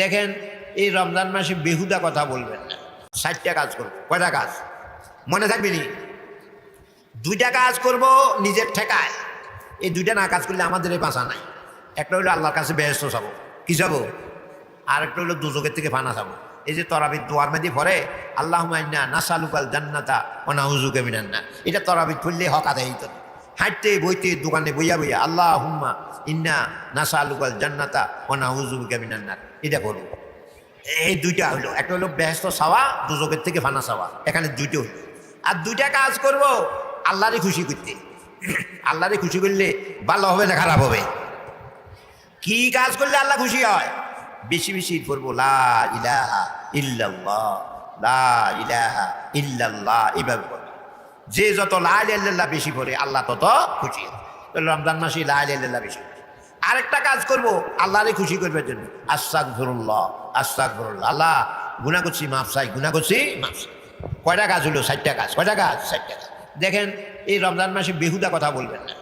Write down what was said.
দেখেন এই রমজান মাসে বেহুদা কথা বলবেন না। 60টা কাজ করব। কয়টা কাজ মনে থাকবে নি? 2টা কাজ করব নিজের ঠেকায়। এই 2টা না কাজ করলে আমাদের এই বাঁচা নাই। একটা হলো আল্লাহর কাছে বেহেশত চাবো, কি চাবো? আর একটা হলো দুজকের থেকে ফানা চাবো। এই যে তরাবির দোয়ার মধ্যে পড়ে আল্লাহুম্মা ইন্না নাসআলুকাল জান্নাতা ওয়া নাউযুকা মিনান নার, এটা তরাবির পড়লে হক আদায় হইতো। হাঁটতে বইতে দোকানে বইয়া বইয়া আল্লাহুম্মা ইন্না নাসআলুকাল জান্নাতা ওয়া নাউযুকা মিনান নার, এটা করবো। এই 2টা হলো, একটা হলো বেহেশত চাওয়া, দুজকের থেকে ফানা চাওয়া, এখানে 2টো হইল। আর 2টা কাজ করব আল্লাহরে খুশি করতে। আল্লাহরে খুশি করলে ভালো হবে না খারাপ হবে? কি কাজ করলে আল্লাহ খুশি হয়? বেশি বেশি করবো লা ইলাহা ইল্লাল্লাহ, লা ইলাহা ইল্লাল্লাহ, এইভাবে করবো। যে যত লা ইলাহা ইল্লাল্লাহ বেশি করে আল্লাহ তত খুশি হয়। রমজান মাসে লা ইলাহা ইল্লাল্লাহ বেশি। আরেকটা কাজ করব আল্লাহরে খুশি করবার জন্য, আস্তাগফিরুল্লাহ আস্তাগফিরুল্লাহ, আল্লাহ গুনাহ করছি মাফ চাই, গুনাহ করছি মাফ চাই। কয়টা কাজ হলো? 60টা কাজ। কয়টা কাজ? 60টা কাজ। দেখেন এই রমজান মাসে বেহুদা কথা বলবেন না।